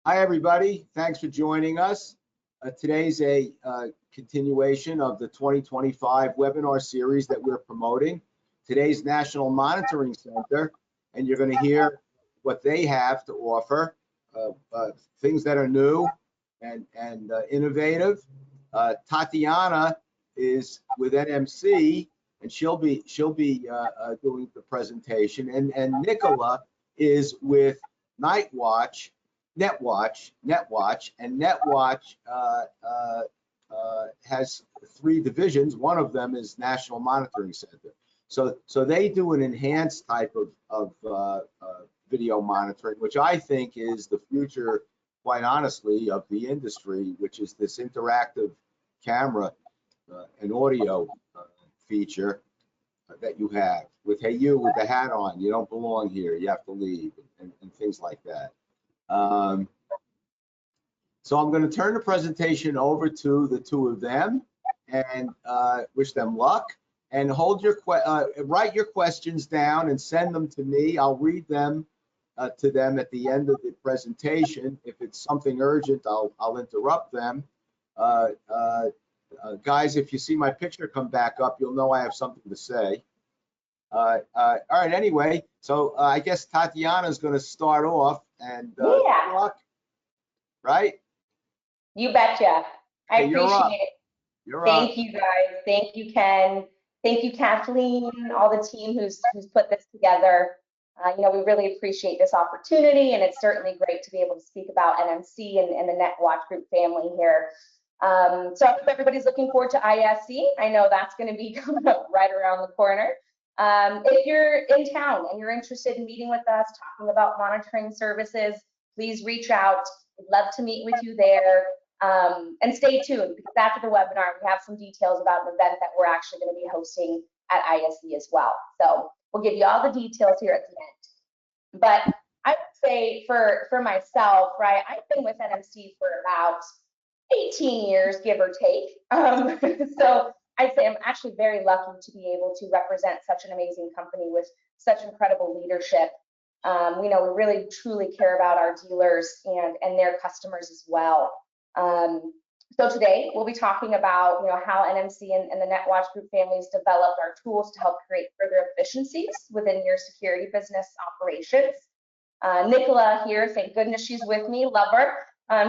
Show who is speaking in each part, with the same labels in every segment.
Speaker 1: Hi, everybody. Thanks for joining us. Today's a continuation of the 2025 webinar series that we're promoting. Today's National Monitoring Center, and you're going to hear what they have to offer, things that are new and innovative. Tatiana is with NMC, and she'll be doing the presentation, and Nicola is with Netwatch, and Netwatch has three divisions. One of them is National Monitoring Center. So they do an enhanced type of video monitoring, which I think is the future, quite honestly, of the industry, which is this interactive camera and audio feature that you have with, hey, you with the hat on, you don't belong here, you have to leave, and things like that. So I'm going to turn the presentation over to the two of them and wish them luck, and write your questions down and send them to me. I'll read them to them at the end of the presentation. If it's something urgent, I'll interrupt them. Guys, if you see my picture come back up, you'll know I have something to say. All right, anyway, so I guess Tatiana is going to start off, and good luck, right?
Speaker 2: You betcha. I appreciate it. Thank you, guys. Thank you, Ken. Thank you, Kathleen, all the team who's put this together. You know, we really appreciate this opportunity, and it's certainly great to be able to speak about NMC and the Netwatch Group family here. So I hope everybody's looking forward to ISE. I know that's going to be coming up right around the corner. If you're in town and you're interested in meeting with us, talking about monitoring services, please reach out. We'd love to meet with you there. And stay tuned, because after the webinar, we have some details about an event that we're actually going to be hosting at ISE as well. So we'll give you all the details here at the end. But I would say for myself, right, I've been with NMC for about 18 years, give or take. So I'd say I'm actually very lucky to be able to represent such an amazing company with such incredible leadership. We know we really truly care about our dealers and their customers as well. So today we'll be talking about, you know, how NMC and the Netwatch Group families developed our tools to help create further efficiencies within your security business operations. Nicola here, thank goodness she's with me, love her.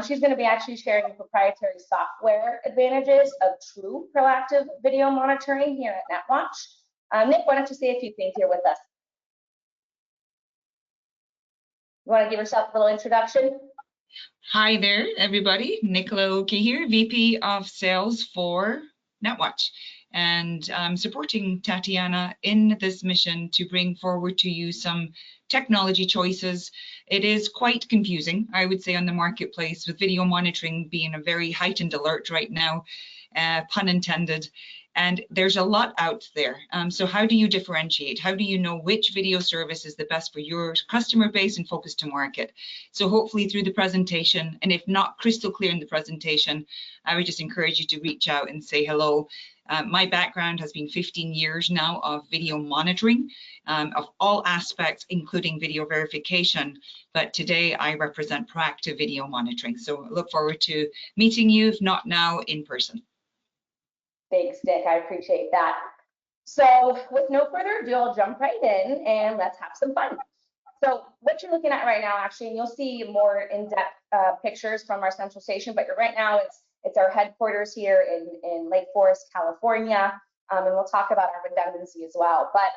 Speaker 2: She's going to be actually sharing proprietary software advantages of true proactive video monitoring here at Netwatch. Nick, why don't you say a few things here with us? You want to give yourself a little introduction?
Speaker 3: Hi there, everybody. Nicole Oakie here, VP of Sales for Netwatch. And I'm supporting Tatiana in this mission to bring forward to you some technology choices. It is quite confusing, I would say, on the marketplace, with video monitoring being a very heightened alert right now, pun intended. And there's a lot out there. So how do you differentiate? How do you know which video service is the best for your customer base and focus to market? So hopefully through the presentation, and if not crystal clear in the presentation, I would just encourage you to reach out and say hello. My background has been 15 years now of video monitoring of all aspects, including video verification. But today I represent proactive video monitoring. So I look forward to meeting you, if not now, in person.
Speaker 2: Thanks, Nick. I appreciate that. So with no further ado, I'll jump right in and let's have some fun. So what you're looking at right now, actually, and you'll see more in-depth pictures from our central station, but right now it's our headquarters here in Lake Forest, California, and we'll talk about our redundancy as well. But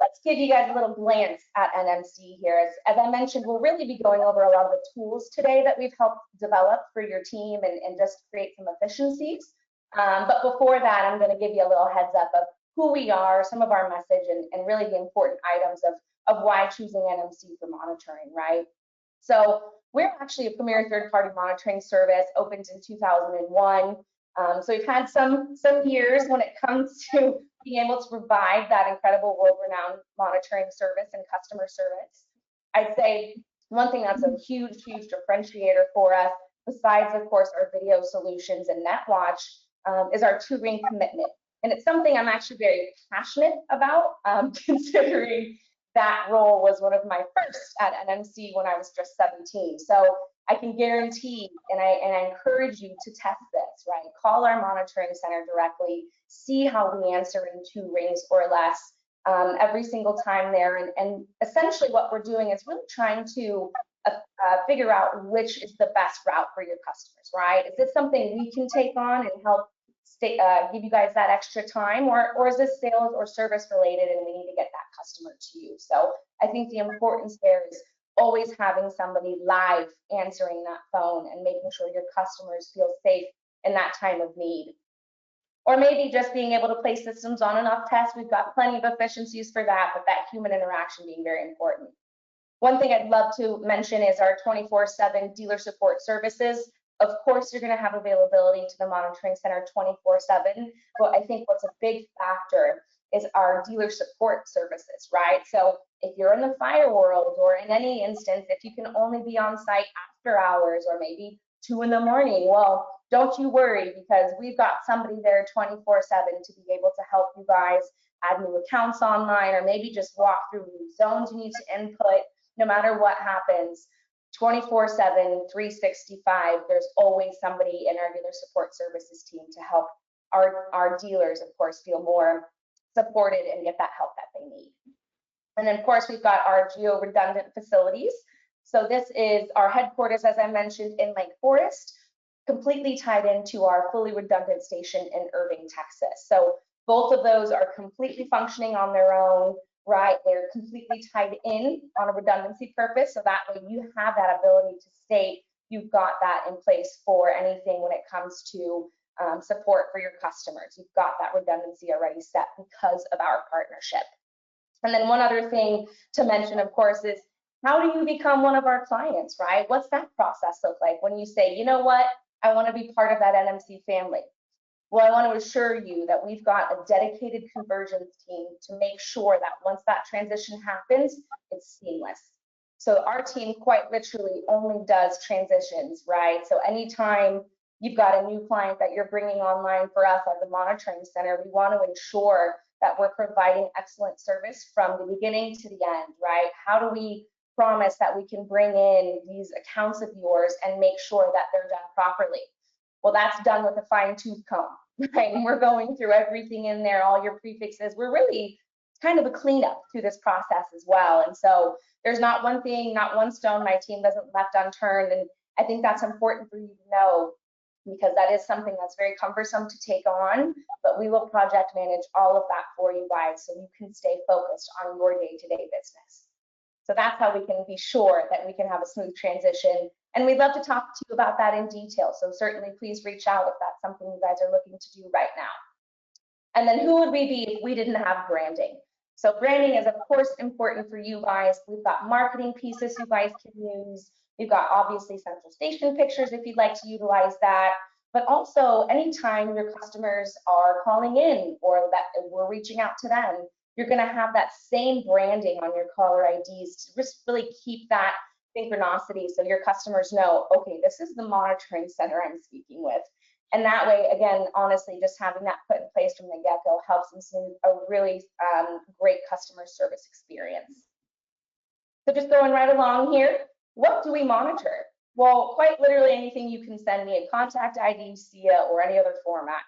Speaker 2: let's give you guys a little glance at NMC here. As I mentioned, we'll really be going over a lot of the tools today that we've helped develop for your team and just create some efficiencies. But before that, I'm going to give you a little heads up of who we are, some of our message, and really the important items of why choosing NMC for monitoring, right? So we're actually a premier third-party monitoring service, opened in 2001. So we've had some years when it comes to being able to provide that incredible world-renowned monitoring service and customer service. I'd say one thing that's a huge differentiator for us, besides, of course, our video solutions and Netwatch, is our two-ring commitment. And it's something I'm actually very passionate about, considering that role was one of my first at NMC when I was just 17. So I can guarantee, and I encourage you to test this, right? Call our monitoring center directly, see how we answer in 2 rings or less every single time there. And essentially what we're doing is really trying to figure out which is the best route for your customers, right? Is this something we can take on and help give you guys that extra time, or is this sales or service related and we need to get that customer to you? So I think the importance there is always having somebody live answering that phone and making sure your customers feel safe in that time of need. Or maybe just being able to place systems on and off tests. We've got plenty of efficiencies for that, but that human interaction being very important. One thing I'd love to mention is our 24/7 dealer support services. Of course, you're going to have availability to the monitoring center 24/7, but I think what's a big factor is our dealer support services, right? So if you're in the fire world or in any instance, if you can only be on site after hours or maybe 2 in the morning, well, don't you worry, because we've got somebody there 24/7 to be able to help you guys add new accounts online, or maybe just walk through new zones you need to input. No matter what happens, 24/7, 365, there's always somebody in our dealer support services team to help our dealers, of course, feel more supported and get that help that they need. And then, of course, we've got our geo-redundant facilities. So this is our headquarters, as I mentioned, in Lake Forest, completely tied into our fully redundant station in Irving, Texas. So both of those are completely functioning on their own, right? They're completely tied in on a redundancy purpose, so that way you have that ability to state you've got that in place for anything when it comes to support for your customers. You've got that redundancy already set because of our partnership. And then one other thing to mention, of course, is how do you become one of our clients, right? What's that process look like when you say, you know what, I want to be part of that NMC family? Well, I want to assure you that we've got a dedicated conversions team to make sure that once that transition happens, it's seamless. So our team quite literally only does transitions, right? So anytime you've got a new client that you're bringing online for us at the monitoring center, we want to ensure that we're providing excellent service from the beginning to the end, right? How do we promise that we can bring in these accounts of yours and make sure that they're done properly? Well, that's done with a fine-tooth comb, right? And we're going through everything in there, all your prefixes. We're really kind of a cleanup through this process as well. And so there's not one thing, not one stone my team doesn't left unturned. And I think that's important for you to know, because that is something that's very cumbersome to take on, but we will project manage all of that for you guys so you can stay focused on your day-to-day business. So that's how we can be sure that we can have a smooth transition. And we'd love to talk to you about that in detail. So certainly please reach out if that's something you guys are looking to do right now. And then who would we be if we didn't have branding? So branding is of course important for you guys. We've got marketing pieces you guys can use. We've got obviously central station pictures if you'd like to utilize that. But also anytime your customers are calling in or that we're reaching out to them, you're going to have that same branding on your caller IDs to just really keep that synchronicity so your customers know, okay, this is the monitoring center I'm speaking with. And that way, again, honestly, just having that put in place from the get-go helps them see a really great customer service experience. So just going right along here, what do we monitor? Well, quite literally anything you can send me, a contact ID, SIA, or any other format.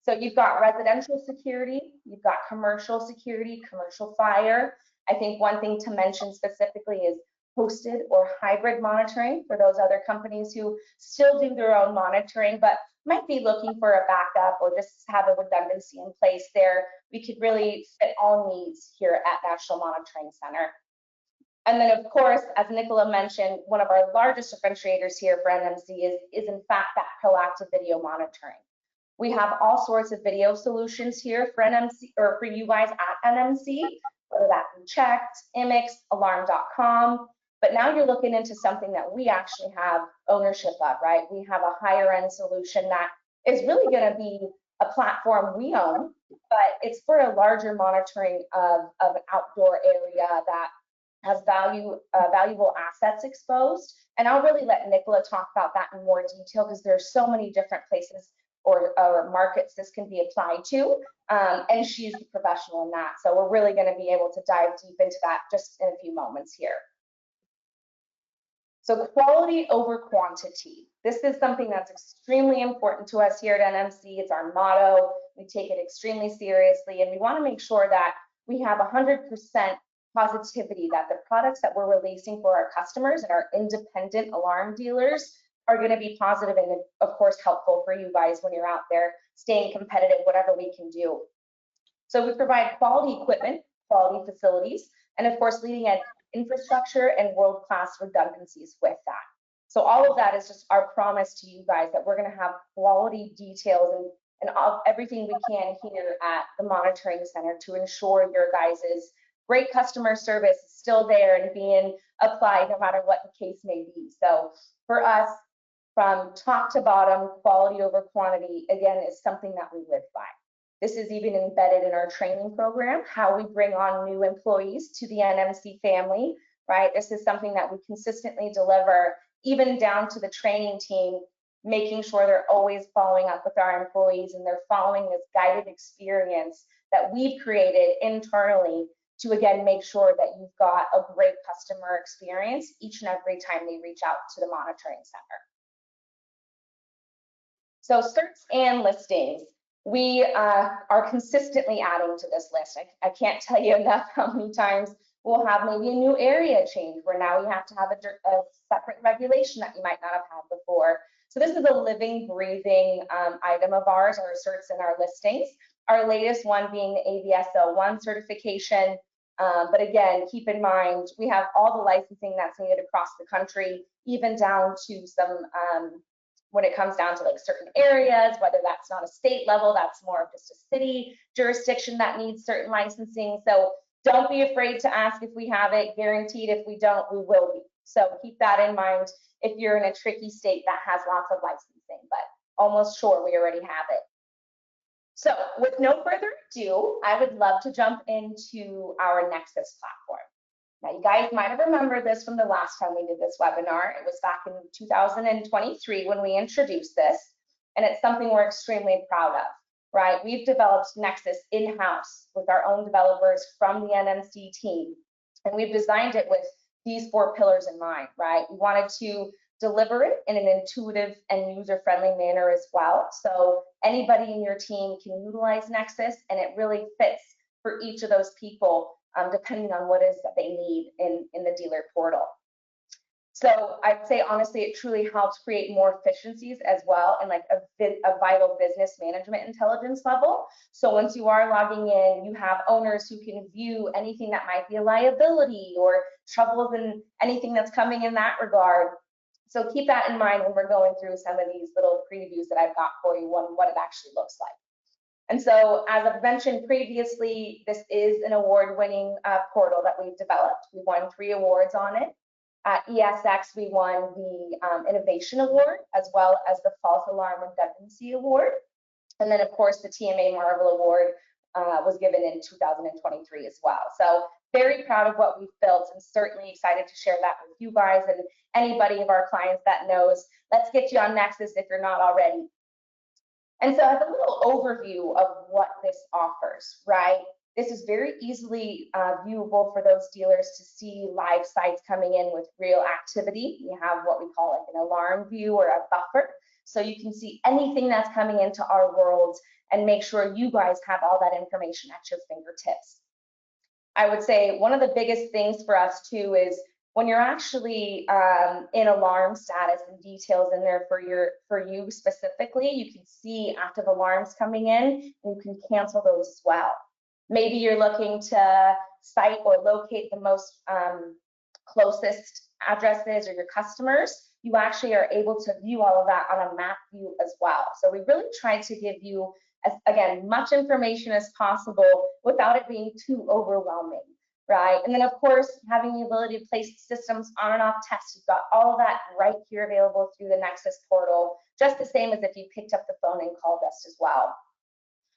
Speaker 2: So you've got residential security, you've got commercial security, commercial fire. I think one thing to mention specifically is hosted or hybrid monitoring for those other companies who still do their own monitoring, but might be looking for a backup or just have a redundancy in place there. We could really fit all needs here at National Monitoring Center. And then, of course, as Nicola mentioned, one of our largest differentiators here for NMC is in fact that proactive video monitoring. We have all sorts of video solutions here for NMC or for you guys at NMC, whether that be Checked, Imix, Alarm.com. But now you're looking into something that we actually have ownership of, right? We have a higher end solution that is really going to be a platform we own, but it's for a larger monitoring of an outdoor area that has valuable assets exposed. And I'll really let Nicola talk about that in more detail because there's so many different places or markets this can be applied to, and she's the professional in that. So we're really going to be able to dive deep into that just in a few moments here. So quality over quantity. This is something that's extremely important to us here at NMC. It's our motto. We take it extremely seriously, and we want to make sure that we have 100% positivity that the products that we're releasing for our customers and our independent alarm dealers are going to be positive and, of course, helpful for you guys when you're out there staying competitive, whatever we can do. So we provide quality equipment, quality facilities, and of course, leading edge infrastructure and world-class redundancies with that. So all of that is just our promise to you guys that we're going to have quality details and everything we can here at the monitoring center to ensure your guys' great customer service is still there and being applied no matter what the case may be. So for us, from top to bottom, quality over quantity, again, is something that we live by. This is even embedded in our training program, how we bring on new employees to the NMC family, right? This is something that we consistently deliver, even down to the training team, making sure they're always following up with our employees and they're following this guided experience that we've created internally to, again, make sure that you've got a great customer experience each and every time they reach out to the monitoring center. So certs and listings. We are consistently adding to this list. I can't tell you enough how many times we'll have maybe a new area change where now we have to have a separate regulation that you might not have had before. So this is a living, breathing item of ours, our certs and our listings. Our latest one being the AVSL1 certification. But again, keep in mind, we have all the licensing that's needed across the country, even down to some when it comes down to like certain areas, whether that's not a state level, that's more of just a city jurisdiction that needs certain licensing. So don't be afraid to ask if we have it. Guaranteed, if we don't, we will be. So keep that in mind if you're in a tricky state that has lots of licensing, but almost sure we already have it. So with no further ado, I would love to jump into our Nexus platform. Now, you guys might have remembered this from the last time we did this webinar. It was back in 2023 when we introduced this, and it's something we're extremely proud of, right? We've developed Nexus in-house with our own developers from the NMC team, and we've designed it with these 4 pillars in mind, right? We wanted to deliver it in an intuitive and user-friendly manner as well, so anybody in your team can utilize Nexus, and it really fits for each of those people, depending on what it is that they need in the dealer portal. So I'd say, honestly, it truly helps create more efficiencies as well and like a vital business management intelligence level. So once you are logging in, you have owners who can view anything that might be a liability or troubles and anything that's coming in that regard. So keep that in mind when we're going through some of these little previews that I've got for you on what it actually looks like. And so, as I've mentioned previously, this is an award-winning portal that we've developed. We won 3 awards on it. At ESX, we won the Innovation Award, as well as the False Alarm Redundancy Award. And then, of course, the TMA Marvel Award was given in 2023 as well. So, very proud of what we've built and certainly excited to share that with you guys and anybody of our clients that knows. Let's get you on Nexus if you're not already. And so as a little overview of what this offers, right? This is very easily viewable for those dealers to see live sites coming in with real activity. We have what we call like an alarm view or a buffer. So you can see anything that's coming into our world and make sure you guys have all that information at your fingertips. I would say one of the biggest things for us too is when you're actually in alarm status and details in there for you specifically, you can see active alarms coming in and you can cancel those as well. Maybe you're looking to cite or locate the most closest addresses or your customers. You actually are able to view all of that on a map view as well. So we really try to give you, again, much information as possible without it being too overwhelming. Right, and then of course, having the ability to place systems on and off tests, you've got all of that right here available through the Nexus portal, just the same as if you picked up the phone and called us as well.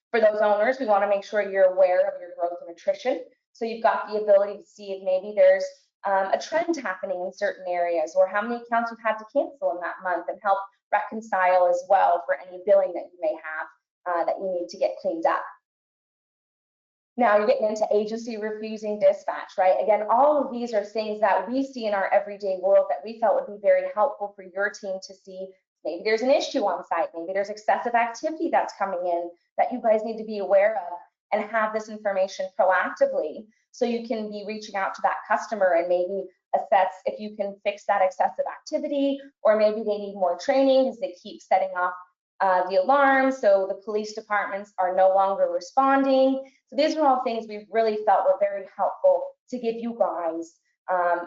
Speaker 2: For those owners, we want to make sure you're aware of your growth and attrition. So you've got the ability to see if maybe there's a trend happening in certain areas or how many accounts you've had to cancel in that month and help reconcile as well for any billing that you may have that you need to get cleaned up. Now you're getting into agency refusing dispatch, right? Again, all of these are things that we see in our everyday world that we felt would be very helpful for your team to see. Maybe there's an issue on site, maybe there's excessive activity that's coming in that you guys need to be aware of, and have this information proactively so you can be reaching out to that customer and maybe assess if you can fix that excessive activity, or maybe they need more training because they keep setting off the alarm, so the police departments are no longer responding. So these are all things we really felt were very helpful to give you guys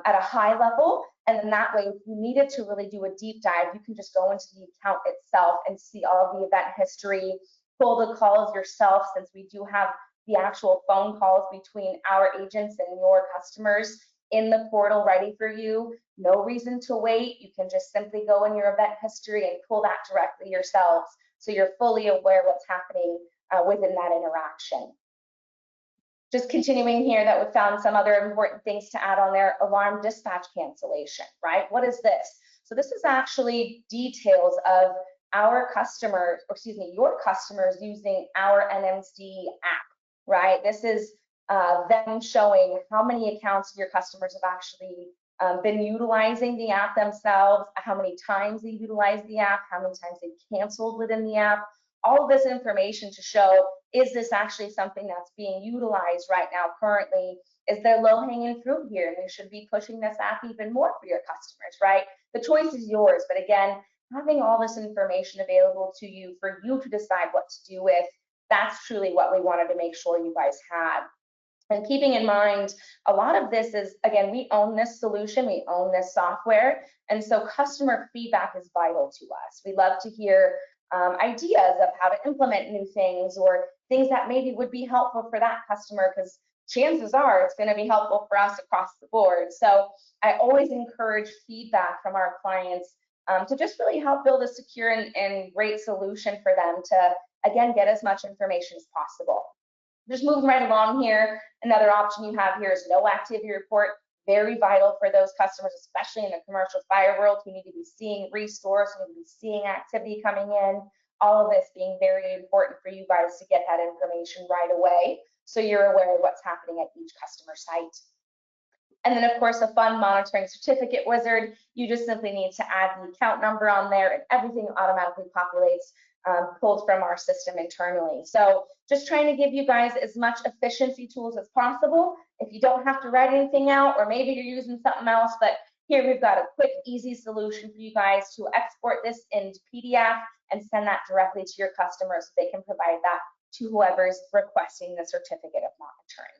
Speaker 2: at a high level. And then that way, if you needed to really do a deep dive, you can just go into the account itself and see all the event history, pull the calls yourself, since we do have the actual phone calls between our agents and your customers in the portal ready for you. No reason to wait. You can just simply go in your event history and pull that directly yourselves, so you're fully aware what's happening within that interaction. Just continuing here, that we found some other important things to add on there. Alarm dispatch cancellation, right? What is this? So this is actually details of our customers, or excuse me, your customers using our NMC app, right? This is them showing how many accounts your customers have actually been utilizing the app themselves, how many times they utilize the app, how many times they canceled within the app. All of this information to show, is this actually something that's being utilized right now currently? Is there low-hanging fruit here? And they should be pushing this app even more for your customers, right? The choice is yours, but again, having all this information available to you for you to decide what to do with, that's truly what we wanted to make sure you guys had. And keeping in mind, a lot of this is, again, we own this solution, we own this software, and so customer feedback is vital to us. We love to hear ideas of how to implement new things, or things that maybe would be helpful for that customer, because chances are it's going to be helpful for us across the board. So I always encourage feedback from our clients to just really help build a secure and great solution for them to, again, get as much information as possible. Just moving right along here, another option you have here is no activity report. Very vital for those customers, especially in the commercial fire world, who need to be seeing restores, who need to be seeing activity coming in. All of this being very important for you guys to get that information right away, so you're aware of what's happening at each customer site. And then, of course, a fun monitoring certificate wizard. You just simply need to add the account number on there, and everything automatically populates, pulled from our system internally. So just trying to give you guys as much efficiency tools as possible. If you don't have to write anything out, or maybe you're using something else, but here we've got a quick, easy solution for you guys to export this into PDF and send that directly to your customers, so they can provide that to whoever's requesting the certificate of monitoring.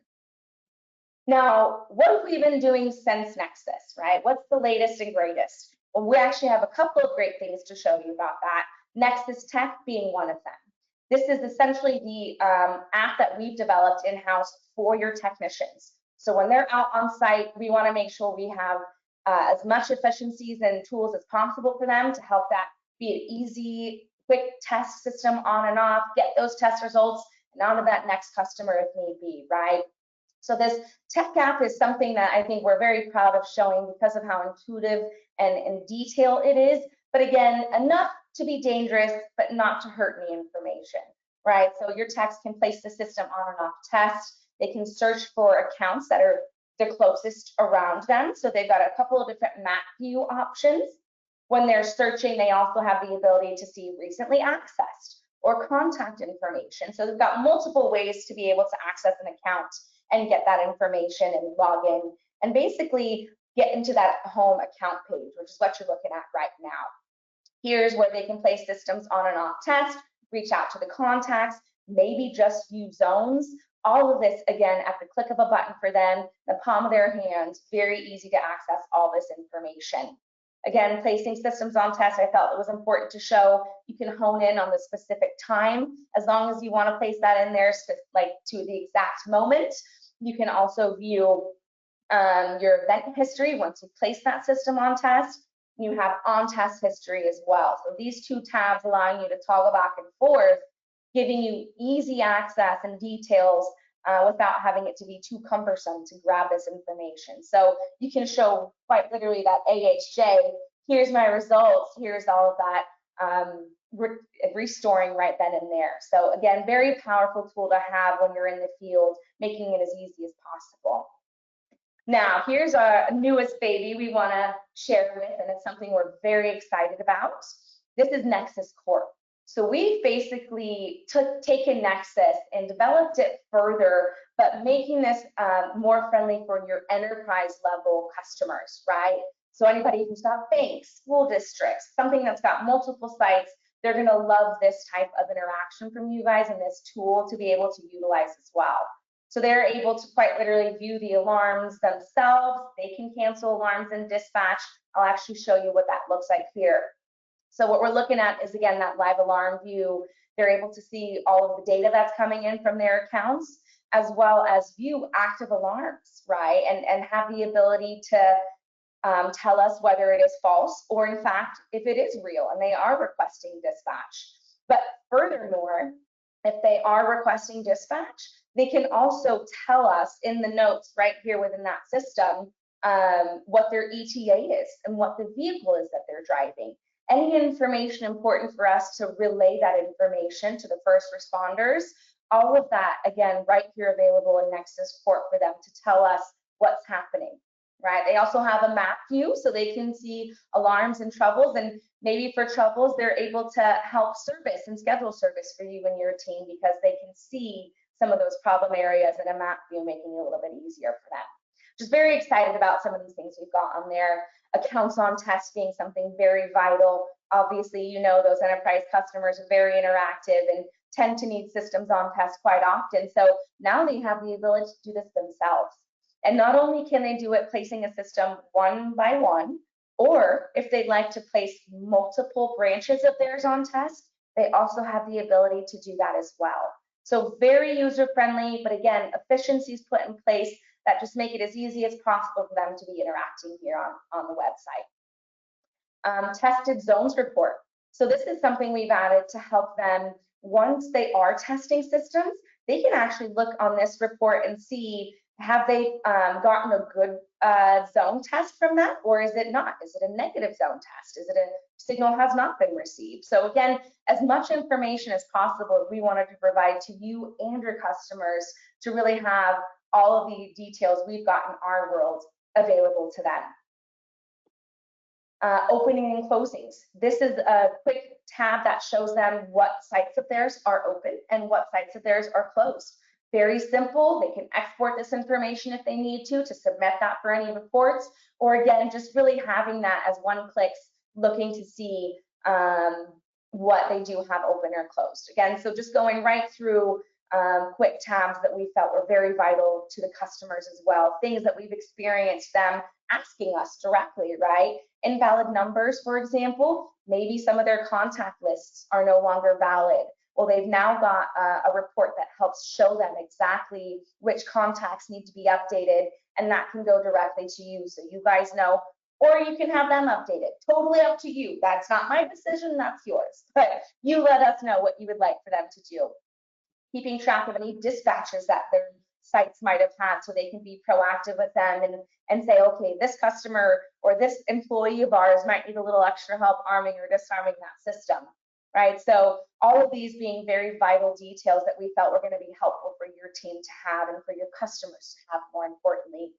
Speaker 2: Now, what have we been doing since Nexus, right? What's the latest and greatest? Well, we actually have a couple of great things to show you about that. Nexus Tech being one of them. This is essentially the app that we've developed in-house for your technicians. So when they're out on site, we want to make sure we have as much efficiencies and tools as possible for them to help that be an easy, quick test system on and off, get those test results, and on to that next customer if need be, right? So this tech app is something that I think we're very proud of showing because of how intuitive and in detail it is. But again, enough to be dangerous, but not to hurt any information, right? So your techs can place the system on and off test. They can search for accounts that are the closest around them. So they've got a couple of different map view options. When they're searching, they also have the ability to see recently accessed or contact information. So they've got multiple ways to be able to access an account and get that information and log in and basically get into that home account page, which is what you're looking at right now. Here's where they can place systems on and off test, reach out to the contacts, maybe just view zones. All of this, again, at the click of a button for them, the palm of their hand, very easy to access all this information. Again, placing systems on test, I felt it was important to show you can hone in on the specific time, as long as you want to place that in there, like to the exact moment. You can also view your event history once you place that system on test. You have on-test history as well. So these two tabs allowing you to toggle back and forth, giving you easy access and details without having it to be too cumbersome to grab this information. So you can show quite literally that AHJ, here's my results, here's all of that restoring right then and there. So again, very powerful tool to have when you're in the field, making it as easy as possible. Now, here's our newest baby we want to share with, and it's something we're very excited about. This is Nexus Corp. So we've basically taken Nexus and developed it further, but making this more friendly for your enterprise level customers, right? So anybody who's got banks, school districts, something that's got multiple sites, they're going to love this type of interaction from you guys and this tool to be able to utilize as well. So they're able to quite literally view the alarms themselves. They can cancel alarms in dispatch. I'll actually show you what that looks like here. So what we're looking at is, again, that live alarm view. They're able to see all of the data that's coming in from their accounts, as well as view active alarms, right? And have the ability to tell us whether it is false or, in fact, if it is real and they are requesting dispatch. But furthermore, if they are requesting dispatch, they can also tell us in the notes right here within that system what their ETA is and what the vehicle is that they're driving. Any information important for us to relay that information to the first responders, all of that, again, right here available in Nexus Corp for them to tell us what's happening, right? They also have a map view so they can see alarms and troubles, and maybe for troubles, they're able to help service and schedule service for you and your team because they can see some of those problem areas in a map view, making it a little bit easier for them. Just very excited about some of these things we've got on there. Accounts on test being something very vital. Obviously, you know, those enterprise customers are very interactive and tend to need systems on test quite often. So now they have the ability to do this themselves. And not only can they do it placing a system one by one, or if they'd like to place multiple branches of theirs on test, they also have the ability to do that as well. So very user-friendly, but again, efficiencies put in place that just make it as easy as possible for them to be interacting here on the website. Tested zones report. So this is something we've added to help them, once they are testing systems, they can actually look on this report and see, have they gotten a good zone test from that, or is it not? Is it a negative zone test? Is it a signal has not been received? So again, as much information as possible we wanted to provide to you and your customers to really have all of the details we've got in our world available to them. Opening and closings. This is a quick tab that shows them what sites of theirs are open and what sites of theirs are closed. Very simple. They can export this information if they need to submit that for any reports, or again, just really having that as one click, looking to see what they do have open or closed. Again, so just going right through quick tabs that we felt were very vital to the customers as well. Things that we've experienced them asking us directly, right? Invalid numbers, for example, maybe some of their contact lists are no longer valid. Well, they've now got a report that helps show them exactly which contacts need to be updated, and that can go directly to you so you guys know, or you can have them updated. Totally up to you. That's not my decision, that's yours. But you let us know what you would like for them to do. Keeping track of any dispatches that their sites might have had so they can be proactive with them and say, okay, this customer or this employee of ours might need a little extra help arming or disarming that system, right? So all of these being very vital details that we felt were going to be helpful for your team to have and for your customers to have, more importantly.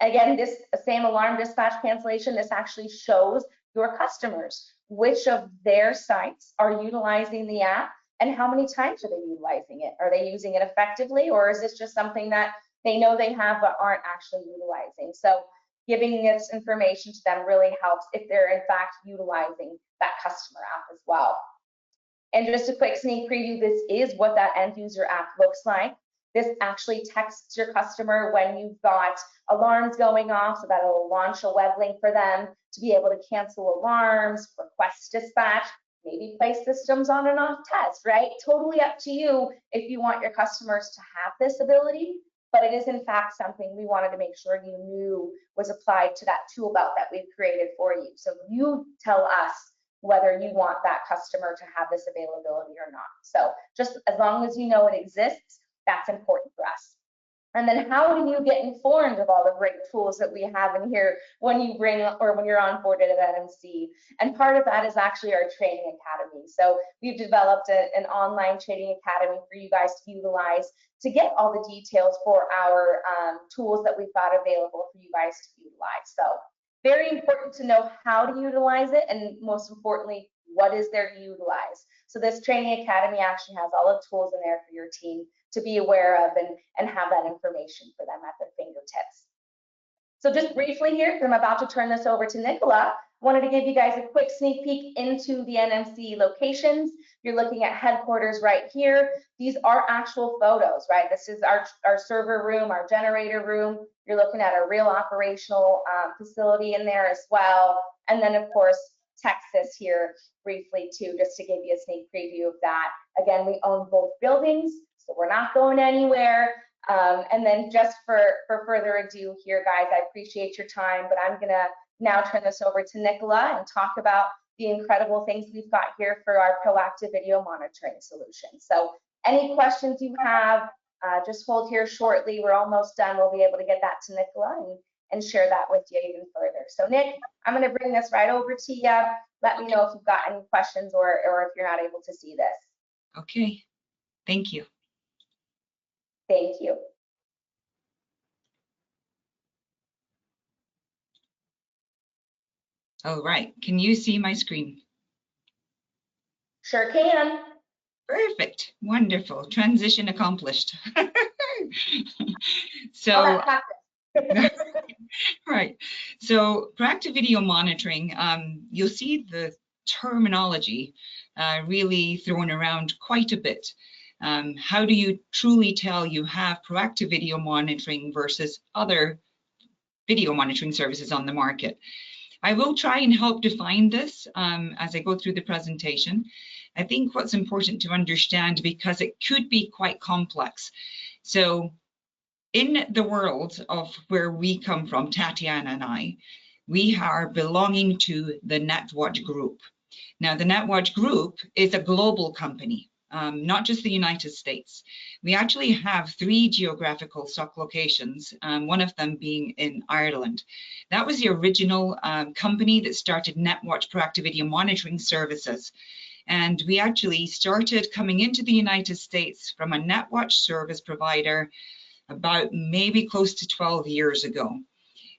Speaker 2: Again, this same alarm dispatch cancellation, this actually shows your customers which of their sites are utilizing the app and how many times are they utilizing it? Are they using it effectively, or is this just something that they know they have but aren't actually utilizing? So giving this information to them really helps if they're in fact utilizing that customer app as well. And just a quick sneak preview, this is what that end user app looks like. This actually texts your customer when you've got alarms going off, so that it'll launch a web link for them to be able to cancel alarms, request dispatch, maybe place systems on and off test, right? Totally up to you if you want your customers to have this ability, but it is in fact something we wanted to make sure you knew was applied to that tool belt that we've created for you. So you tell us whether you want that customer to have this availability or not. So just as long as you know it exists, that's important for us. And then how do you get informed of all the great tools that we have in here when you bring or when you're onboarded at NMC? And part of that is actually our training academy. So we've developed an online training academy for you guys to utilize to get all the details for our tools that we've got available for you guys to utilize. So very important to know how to utilize it, and most importantly, what is there to utilize. So this training academy actually has all the tools in there for your team to be aware of and have that information for them at their fingertips. So just briefly here, because I'm about to turn this over to Nicola, wanted to give you guys a quick sneak peek into the NMC locations. You're looking at headquarters right here. These are actual photos, right? This is our server room, our generator room. You're looking at a real operational facility in there as well. And then of course, Texas here briefly too, just to give you a sneak preview of that. Again, we own both buildings, so we're not going anywhere. And then just for further ado here, guys, I appreciate your time, but I'm gonna now turn this over to Nicola and talk about the incredible things we've got here for our proactive video monitoring solution. So any questions you have, just hold here shortly. We're almost done. We'll be able to get that to Nicola and share that with you even further. So Nick, I'm gonna bring this right over to you. Let me know if you've got any questions or if you're not able to see this.
Speaker 3: Okay, thank you.
Speaker 2: Thank you.
Speaker 3: All right, can you see my screen?
Speaker 2: Sure can.
Speaker 3: Perfect, wonderful, transition accomplished. So, right, so proactive video monitoring, you'll see the terminology really thrown around quite a bit. How do you truly tell you have proactive video monitoring versus other video monitoring services on the market? I will try and help define this as I go through the presentation. I think what's important to understand, because it could be quite complex. So in the world of where we come from, Tatiana and I, we are belonging to the Netwatch Group. Now, the Netwatch Group is a global company, not just the United States. We actually have 3 geographical stock locations, one of them being in Ireland. That was the original company that started Netwatch Proactive Video Monitoring Services. And we actually started coming into the United States from a Netwatch service provider about maybe close to 12 years ago.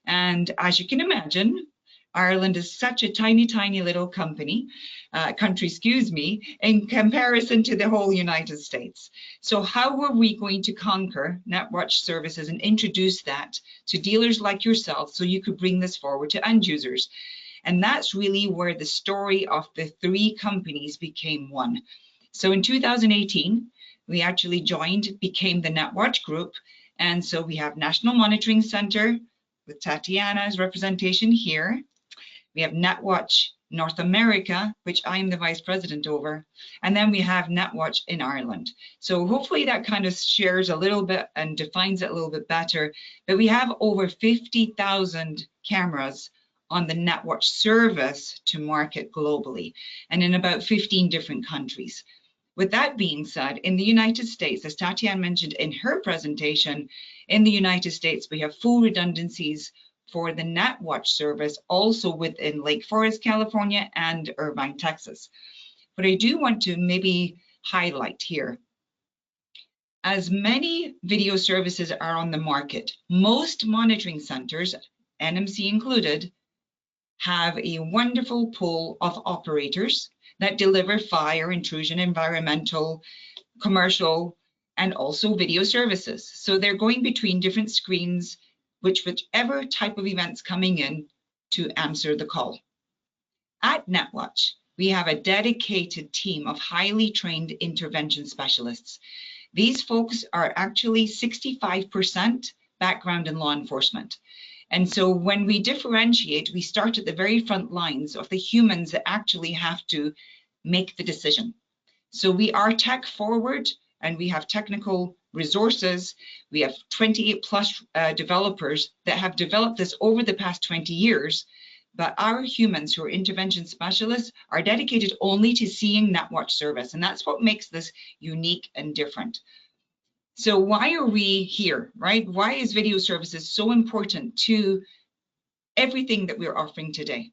Speaker 3: And as you can imagine, Ireland is such a tiny, tiny little country, in comparison to the whole United States. So how were we going to conquer Netwatch services and introduce that to dealers like yourself so you could bring this forward to end users? And that's really where the story of the 3 companies became one. So in 2018, we actually became the Netwatch Group. And so we have National Monitoring Center with Tatiana's representation here. We have Netwatch North America, which I'm the vice president over. And then we have Netwatch in Ireland. So hopefully that kind of shares a little bit and defines it a little bit better. But we have over 50,000 cameras on the Netwatch service to market globally and in about 15 different countries. With that being said, in the United States, as Tatiana mentioned in her presentation, in the United States, we have full redundancies for the Netwatch service also within Lake Forest, California and Irvine, Texas. But I do want to maybe highlight here, as many video services are on the market, most monitoring centers, NMC included, have a wonderful pool of operators that deliver fire, intrusion, environmental, commercial, and also video services. So they're going between different screens, whichever type of events coming in to answer the call. At Netwatch, we have a dedicated team of highly trained intervention specialists. These folks are actually 65% background in law enforcement. And so when we differentiate, we start at the very front lines of the humans that actually have to make the decision. So we are tech forward and we have technical resources. We have 28 plus developers that have developed this over the past 20 years, but our humans who are intervention specialists are dedicated only to seeing Netwatch service. And that's what makes this unique and different. So why are we here, right? Why is video services so important to everything that we're offering today?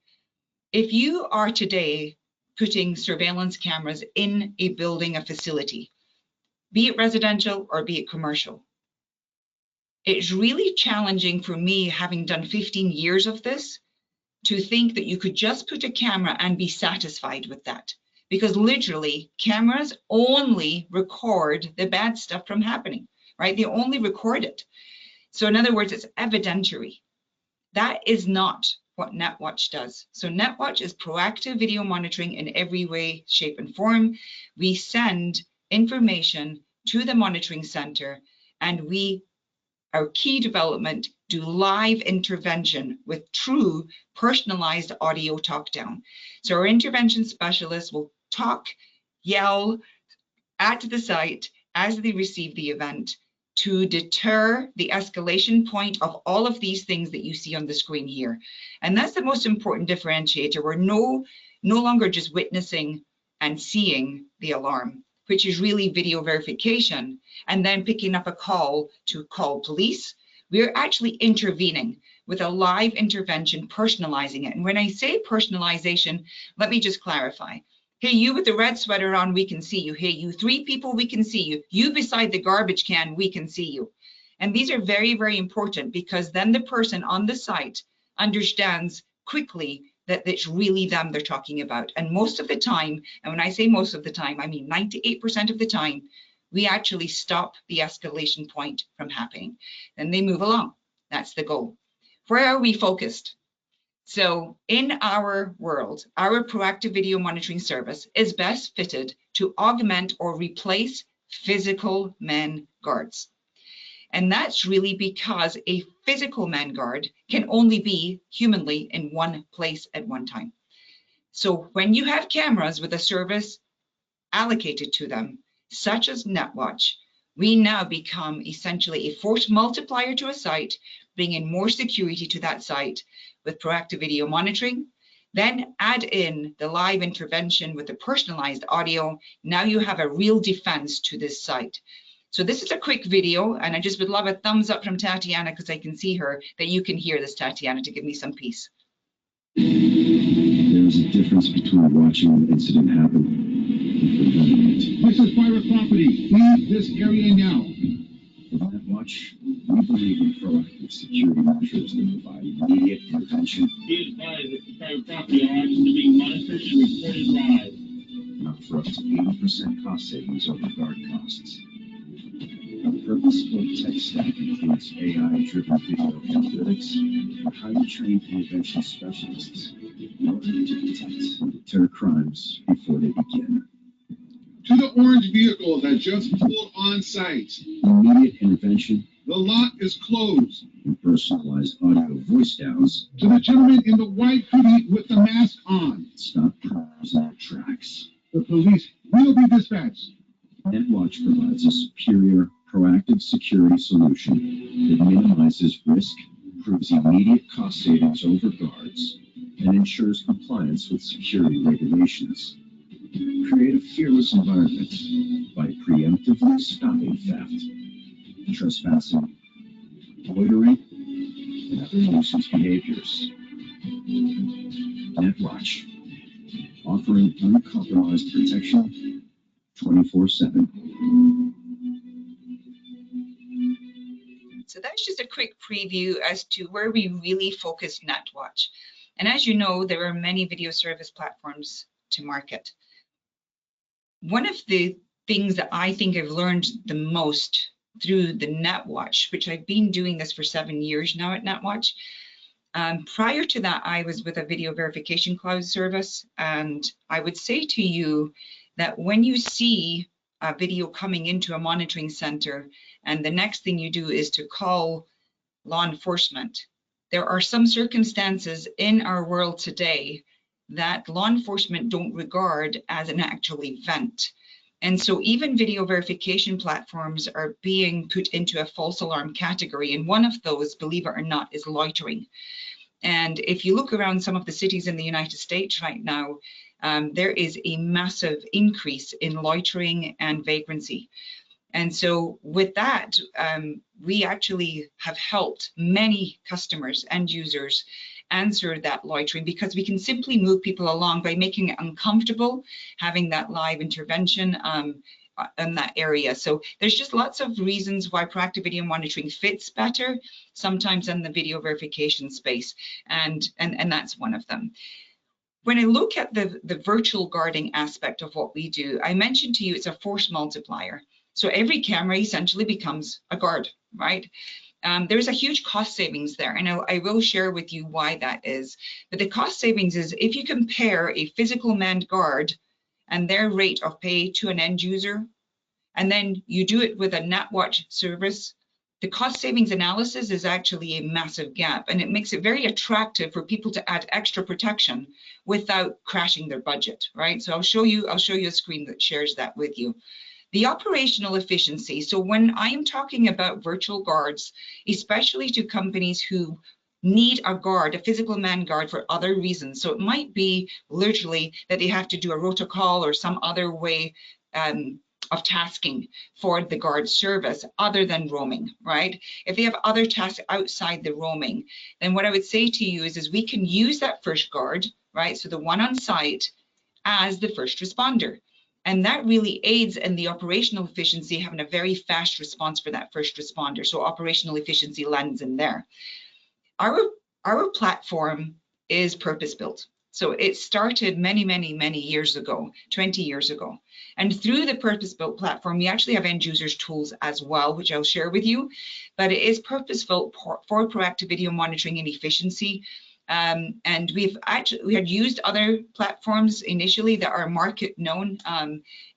Speaker 3: If you are today putting surveillance cameras in a building, a facility, be it residential or be it commercial, it's really challenging for me, having done 15 years of this, to think that you could just put a camera and be satisfied with that. Because literally, cameras only record the bad stuff from happening, right? They only record it. So in other words, it's evidentiary. That is not what Netwatch does. So Netwatch is proactive video monitoring in every way, shape, and form. We send information to the monitoring center, and our key development, do live intervention with true personalized audio talk down. So our intervention specialists will talk, yell at the site as they receive the event to deter the escalation point of all of these things that you see on the screen here. And that's the most important differentiator. We're no longer just witnessing and seeing the alarm, which is really video verification, and then picking up a call to call police. We're actually intervening with a live intervention, personalizing it. And when I say personalization, let me just clarify. Hey, you with the red sweater on, we can see you. Hey, you 3 people, we can see you. You beside the garbage can, we can see you. And these are very, very important, because then the person on the site understands quickly that it's really them they're talking about. And most of the time, and when I say most of the time, I mean 98% of the time, we actually stop the escalation point from happening. Then they move along. That's the goal. Where are we focused? So in our world, our proactive video monitoring service is best fitted to augment or replace physical man guards. And that's really because a physical man guard can only be humanly in one place at one time. So when you have cameras with a service allocated to them, such as Netwatch, we now become essentially a force multiplier to a site, bringing more security to that site with proactive video monitoring. Then add in the live intervention with the personalized audio. Now you have a real defense to this site. So this is a quick video, and I just would love a thumbs up from Tatiana, because I can see her, that you can hear this, Tatiana, to give me some peace.
Speaker 4: There's a difference between watching an incident happen.
Speaker 5: This is private property. Leave this area now.
Speaker 4: With Netwatch, we believe in proactive security measures that provide immediate intervention.
Speaker 5: Be advised that private property alarms are being monitored and reported live.
Speaker 4: For up to 80% cost savings over guard costs. Our purpose-built tech stack includes AI-driven video analytics and highly trained intervention specialists in order to detect and deter crimes before they begin.
Speaker 5: To the orange vehicle that just pulled on site.
Speaker 4: Immediate intervention.
Speaker 5: The lot is closed.
Speaker 4: And personalized audio voice downs.
Speaker 5: To the gentleman in the white hoodie with the mask on.
Speaker 4: Stop crimes in their tracks.
Speaker 5: The police will be dispatched.
Speaker 4: Netwatch provides a superior, proactive security solution that minimizes risk, proves immediate cost savings over guards, and ensures compliance with security regulations. Create a fearless environment by preemptively stopping theft, trespassing, loitering, and other nuisance behaviors. Netwatch, offering uncompromised protection 24/7.
Speaker 3: So that's just a quick preview as to where we really focus Netwatch. And as you know, there are many video service platforms to market. One of the things that I think I've learned the most through the Netwatch, which I've been doing this for 7 years now at Netwatch. Prior to that, I was with a video verification cloud service, and I would say to you that when you see a video coming into a monitoring center and the next thing you do is to call law enforcement, there are some circumstances in our world today that law enforcement don't regard as an actual event. And so even video verification platforms are being put into a false alarm category. And one of those, believe it or not, is loitering. And if you look around some of the cities in the United States right now, there is a massive increase in loitering and vagrancy. And so with that, we actually have helped many customers and users answer that loitering, because we can simply move people along by making it uncomfortable, having that live intervention in that area. So there's just lots of reasons why proactive video monitoring fits better sometimes in the video verification space, and that's one of them. When I look at the virtual guarding aspect of what we do, I mentioned to you it's a force multiplier. So every camera essentially becomes a guard, right? There's a huge cost savings there, and I will share with you why that is. But the cost savings is if you compare a physical manned guard and their rate of pay to an end user, and then you do it with a Netwatch service, the cost savings analysis is actually a massive gap, and it makes it very attractive for people to add extra protection without crashing their budget, right? So I'll show you a screen that shares that with you. The operational efficiency. So when I'm talking about virtual guards, especially to companies who need a guard, a physical man guard for other reasons. So it might be literally that they have to do a rotocall or some other way of tasking for the guard service other than roaming, right? If they have other tasks outside the roaming, then what I would say to you is we can use that first guard, right? So the one on site as the first responder. And that really aids in the operational efficiency, having a very fast response for that first responder. So operational efficiency lands in there. Our platform is purpose-built. So it started many, many, many years ago, 20 years ago. And through the purpose-built platform, we actually have end users tools as well, which I'll share with you. But it is purpose-built for proactive video monitoring and efficiency. And we had used other platforms initially that are market known,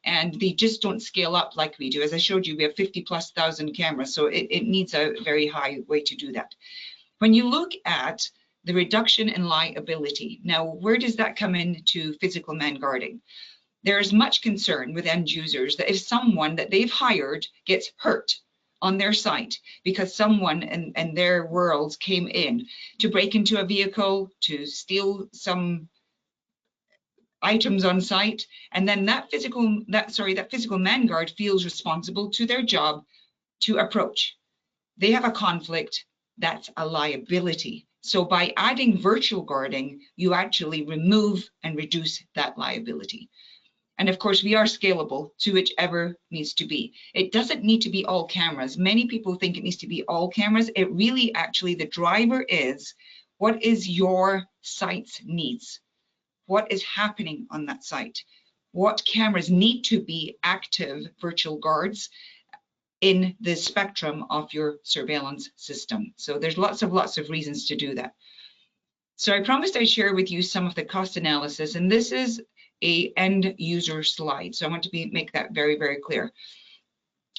Speaker 3: and they just don't scale up like we do. As I showed you, we have 50,000+ cameras, so it needs a very high way to do that. When you look at the reduction in liability, now where does that come into physical man guarding? There is much concern with end users that if someone that they've hired gets hurt on their site because someone in their worlds came in to break into a vehicle, to steal some items on site, and then that physical man guard feels responsible to their job to approach. They have a conflict, that's a liability. So by adding virtual guarding, you actually remove and reduce that liability. And of course, we are scalable to whichever needs to be. It doesn't need to be all cameras. Many people think it needs to be all cameras. It really actually, the driver is, what is your site's needs? What is happening on that site? What cameras need to be active virtual guards in the spectrum of your surveillance system? So there's lots of reasons to do that. So I promised I'd share with you some of the cost analysis, and this is a end user slide. So I want to make that very, very clear.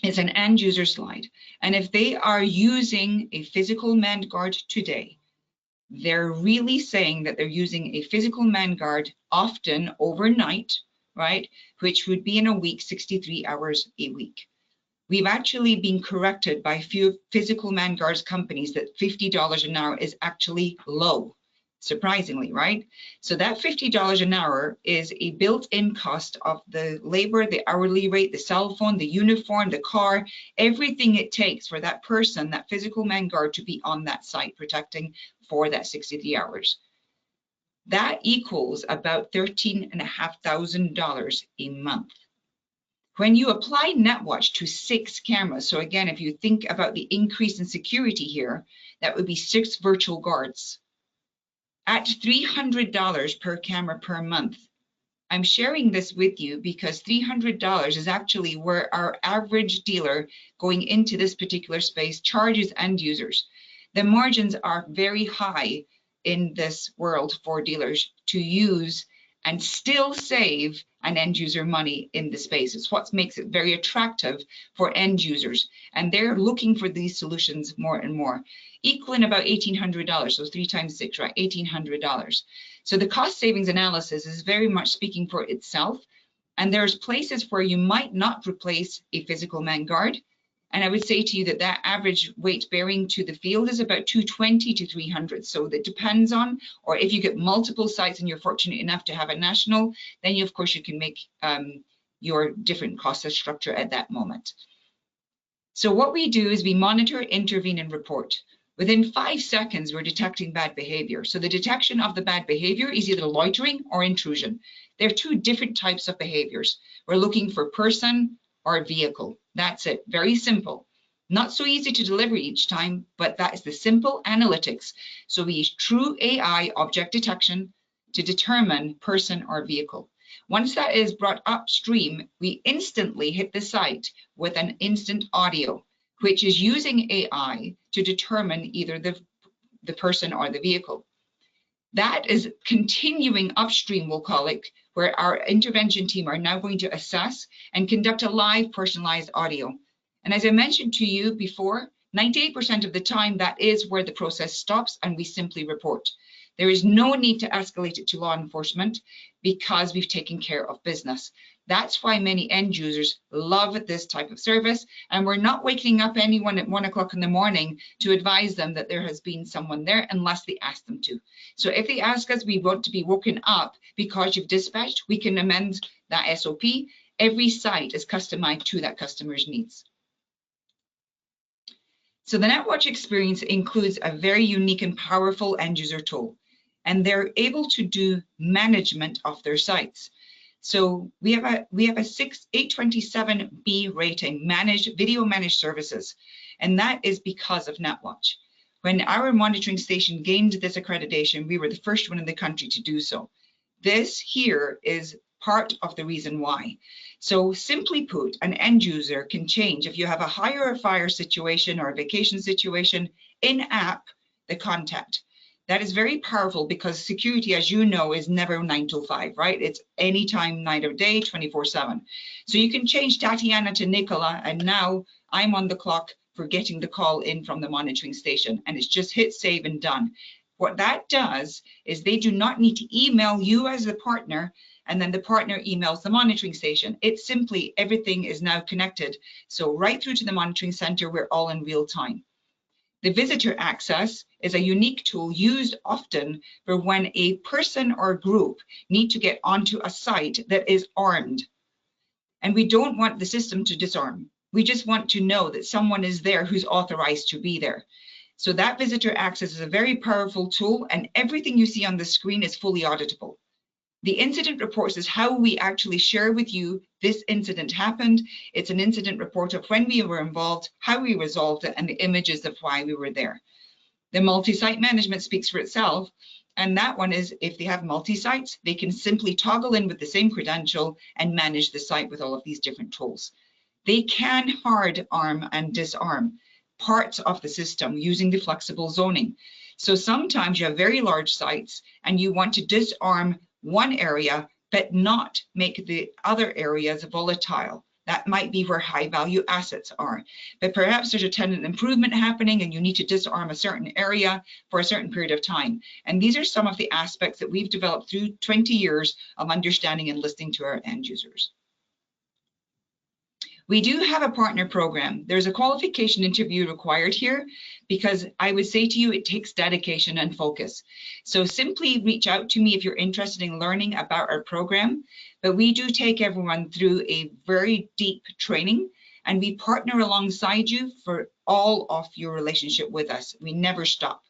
Speaker 3: It's an end user slide. And if they are using a physical manned guard today, they're really saying that they're using a physical manned guard often overnight, right? Which would be in a week, 63 hours a week. We've actually been corrected by a few physical manned guards companies that $50 an hour is actually low. Surprisingly, right? So that $50 an hour is a built-in cost of the labor, the hourly rate, the cell phone, the uniform, the car, everything it takes for that person, that physical man guard, to be on that site protecting for that 63 hours. That equals about $13,500 a month. When you apply Netwatch to 6 cameras, so again, if you think about the increase in security here, that would be 6 virtual guards. At $300 per camera per month. I'm sharing this with you because $300 is actually where our average dealer going into this particular space charges end users. The margins are very high in this world for dealers to use and still save an end user money in the space. It's what makes it very attractive for end users. And they're looking for these solutions more and more, equaling about $1,800. So 3 times 6, right? $1,800. So the cost savings analysis is very much speaking for itself. And there's places where you might not replace a physical man guard. And I would say to you that that average weight bearing to the field is about 220 to 300. So that depends on, or if you get multiple sites and you're fortunate enough to have a national, then you, of course, you can make your different cost structure at that moment. So what we do is we monitor, intervene, and report. Within 5 seconds, we're detecting bad behavior. So the detection of the bad behavior is either loitering or intrusion. There are 2 different types of behaviors. We're looking for person or vehicle. That's it, very simple. Not so easy to deliver each time, but that is the simple analytics. So we use true AI object detection to determine person or vehicle. Once that is brought upstream, we instantly hit the site with an instant audio, which is using AI to determine either the person or the vehicle. That is continuing upstream, we'll call it, where our intervention team are now going to assess and conduct a live personalized audio. And as I mentioned to you before, 98% of the time, that is where the process stops and we simply report. There is no need to escalate it to law enforcement because we've taken care of business. That's why many end users love this type of service, and we're not waking up anyone at 1 o'clock in the morning to advise them that there has been someone there unless they ask them to. So if they ask us, we want to be woken up because you've dispatched, we can amend that SOP. Every site is customized to that customer's needs. So the Netwatch experience includes a very unique and powerful end user tool, and they're able to do management of their sites. So we have a 827B rating, video managed services, and that is because of Netwatch. When our monitoring station gained this accreditation, we were the first one in the country to do so. This here is part of the reason why. So simply put, an end user can change if you have a hire or fire situation or a vacation situation in-app, the contact. That is very powerful because security, as you know, is never 9 to 5, right? It's anytime, night or day, 24/7. So you can change Tatiana to Nicola, and now I'm on the clock for getting the call in from the monitoring station, and it's just hit save and done. What that does is they do not need to email you as the partner, and then the partner emails the monitoring station. It's simply everything is now connected. So right through to the monitoring center, we're all in real time. The visitor access is a unique tool used often for when a person or group need to get onto a site that is armed. And we don't want the system to disarm. We just want to know that someone is there who's authorized to be there. So that visitor access is a very powerful tool, and everything you see on the screen is fully auditable. The incident reports is how we actually share with you this incident happened. It's an incident report of when we were involved, how we resolved it, and the images of why we were there. The multi-site management speaks for itself, and that one is if they have multi-sites, they can simply toggle in with the same credential and manage the site with all of these different tools. They can hard arm and disarm parts of the system using the flexible zoning. So sometimes you have very large sites and you want to disarm one area, but not make the other areas volatile. That might be where high value assets are. But perhaps there's a tenant improvement happening and you need to disarm a certain area for a certain period of time. And these are some of the aspects that we've developed through 20 years of understanding and listening to our end users. We do have a partner program. There's a qualification interview required here because I would say to you, it takes dedication and focus. So simply reach out to me if you're interested in learning about our program. But we do take everyone through a very deep training, and we partner alongside you for all of your relationship with us. We never stop.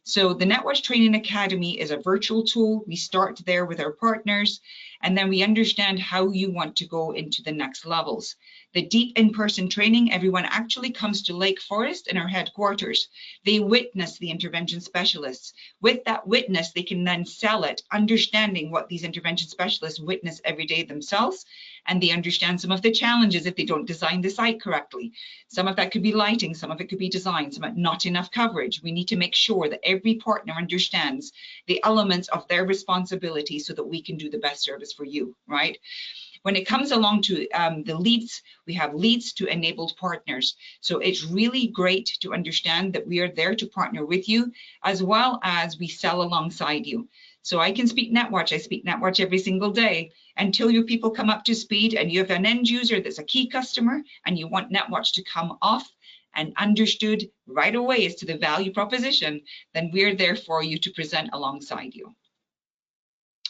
Speaker 3: So the Netwatch Training Academy is a virtual tool. We start there with our partners, and then we understand how you want to go into the next levels. The deep in-person training, everyone actually comes to Lake Forest in our headquarters. They witness the intervention specialists. With that witness, they can then sell it, understanding what these intervention specialists witness every day themselves, and they understand some of the challenges if they don't design the site correctly. Some of that could be lighting, some of it could be design, some of it not enough coverage. We need to make sure that every partner understands the elements of their responsibility so that we can do the best service for you, right? When it comes along to the leads, we have leads to enabled partners. So it's really great to understand that we are there to partner with you, as well as we sell alongside you. So I can speak Netwatch. I speak Netwatch every single day until your people come up to speed and you have an end user that's a key customer and you want Netwatch to come off and understood right away as to the value proposition, then we're there for you to present alongside you.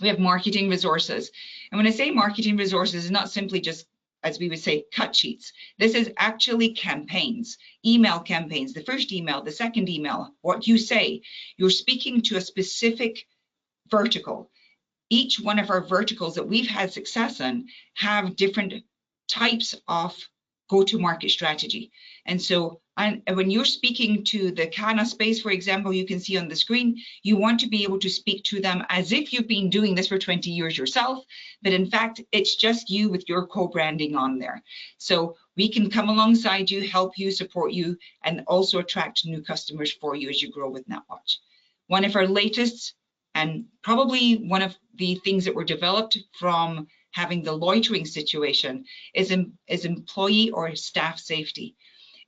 Speaker 3: We have marketing resources. And when I say marketing resources, it's not simply just as we would say, cut sheets. This is actually campaigns, email campaigns, the first email, the second email, what you say. You're speaking to a specific vertical. Each one of our verticals that we've had success in have different types of go-to-market strategy. And so when you're speaking to the CANA space, for example, you can see on the screen, you want to be able to speak to them as if you've been doing this for 20 years yourself, but in fact, it's just you with your co-branding on there. So we can come alongside you, help you, support you, and also attract new customers for you as you grow with Netwatch. One of our latest, and probably one of the things that were developed from having the loitering situation is employee or staff safety.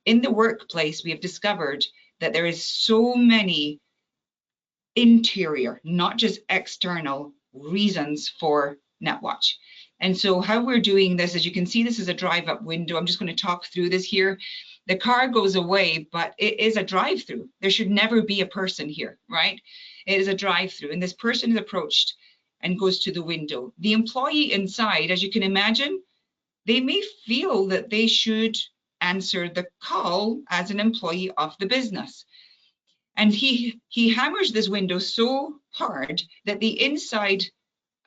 Speaker 3: In the workplace, we have discovered that there is so many interior, not just external reasons for Netwatch. And so how we're doing this, as you can see, this is a drive-up window. I'm just going to talk through this here. The car goes away, but it is a drive-through. There should never be a person here, right? It is a drive-through, and this person is approached and goes to the window. The employee inside, as you can imagine, they may feel that they should answer the call as an employee of the business. And he hammers this window so hard that the inside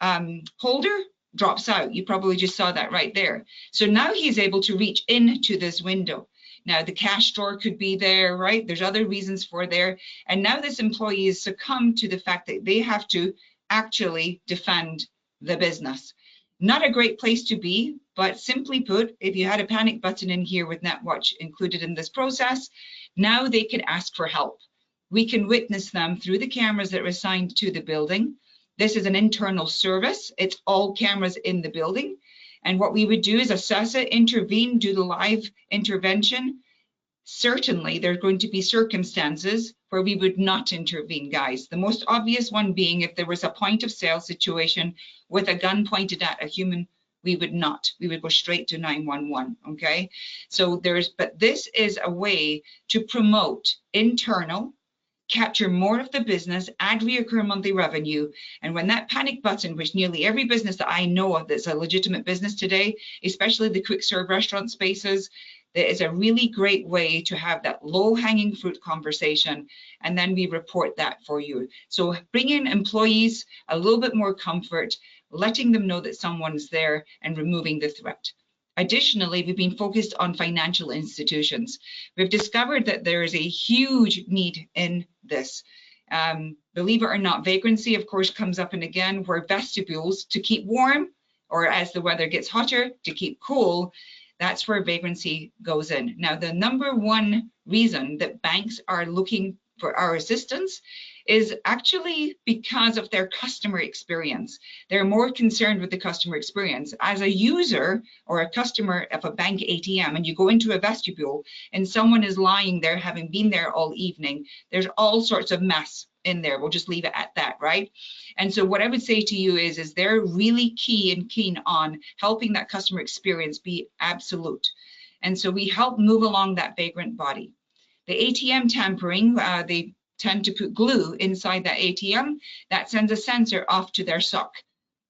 Speaker 3: holder drops out. You probably just saw that right there. So now he's able to reach into this window. Now the cash drawer could be there, right? There's other reasons for there. And now this employee has succumbed to the fact that they have to actually defend the business. Not a great place to be, but simply put, if you had a panic button in here with Netwatch included in this process, now they can ask for help. We can witness them through the cameras that are assigned to the building. This is an internal service. It's all cameras in the building. And what we would do is assess it, intervene, do the live intervention. Certainly, there are going to be circumstances where we would not intervene, guys. The most obvious one being if there was a point of sale situation with a gun pointed at a human, we would not. We would go straight to 911, okay? So but this is a way to promote internal, capture more of the business, add reoccurring monthly revenue. And when that panic button, which nearly every business that I know of that's a legitimate business today, especially the quick serve restaurant spaces, there is a really great way to have that low hanging fruit conversation. And then we report that for you. So bringing employees a little bit more comfort, letting them know that someone's there and removing the threat. Additionally, we've been focused on financial institutions. We've discovered that there is a huge need in this. Believe it or not, vagrancy, of course, comes up and again, where vestibules to keep warm, or as the weather gets hotter, to keep cool, that's where vagrancy goes in. Now, the number one reason that banks are looking for our assistance is actually because of their customer experience. They're more concerned with the customer experience. As a user or a customer of a bank ATM, and you go into a vestibule and someone is lying there having been there all evening, there's all sorts of mess in there. We'll just leave it at that, right? And so what I would say to you is they're really keen on helping that customer experience be absolute. And so we help move along that vagrant body. The ATM tampering, they tend to put glue inside that ATM. That sends a sensor off to their SOC.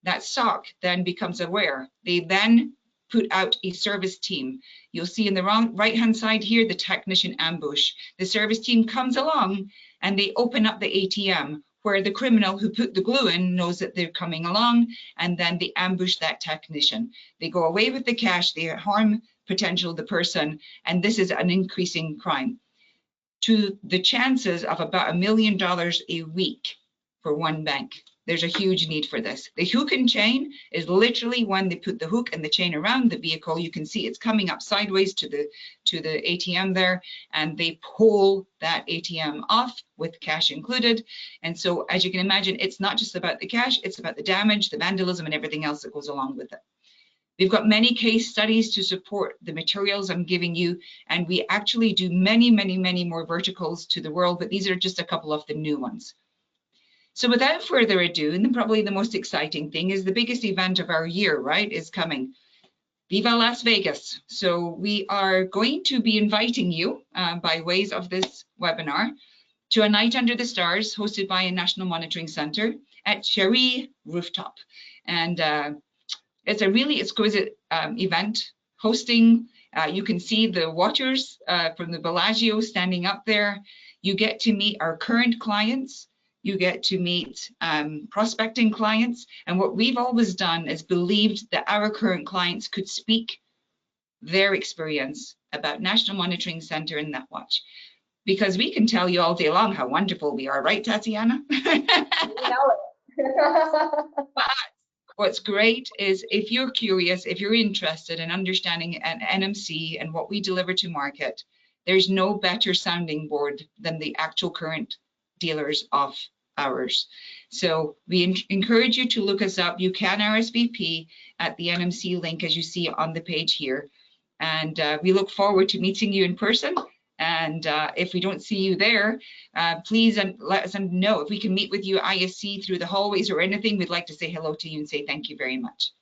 Speaker 3: That SOC then becomes aware. They then put out a service team. You'll see in the right-hand side here, the technician ambush. The service team comes along and they open up the ATM where the criminal who put the glue in knows that they're coming along, and then they ambush that technician. They go away with the cash, they harm potential the person, and this is an increasing crime. To the chances of about $1 million a week for one bank. There's a huge need for this. The hook and chain is literally when they put the hook and the chain around the vehicle. You can see it's coming up sideways to the ATM there, and they pull that ATM off with cash included. And so, as you can imagine, it's not just about the cash, it's about the damage, the vandalism, and everything else that goes along with it. We've got many case studies to support the materials I'm giving you, and we actually do many more verticals to the world, but these are just a couple of the new ones. So without further ado, and probably the most exciting thing is the biggest event of our year, right, is coming. Viva Las Vegas. So we are going to be inviting you by ways of this webinar to a night under the stars hosted by a National Monitoring Center at Cherry Rooftop. And it's a really exquisite event hosting. You can see the watchers from the Bellagio standing up there. You get to meet our current clients. You get to meet prospecting clients. And what we've always done is believed that our current clients could speak their experience about National Monitoring Center and Netwatch. Because we can tell you all day long how wonderful we are, right, Tatiana?
Speaker 2: You know it.
Speaker 3: But what's great is if you're curious, if you're interested in understanding an NMC and what we deliver to market, there's no better sounding board than the actual current dealers of ours. So we encourage you to look us up. You can RSVP at the NMC link as you see on the page here. And we look forward to meeting you in person. And if we don't see you there, please let us know. If we can meet with you ISC through the hallways or anything, we'd like to say hello to you and say thank you very much.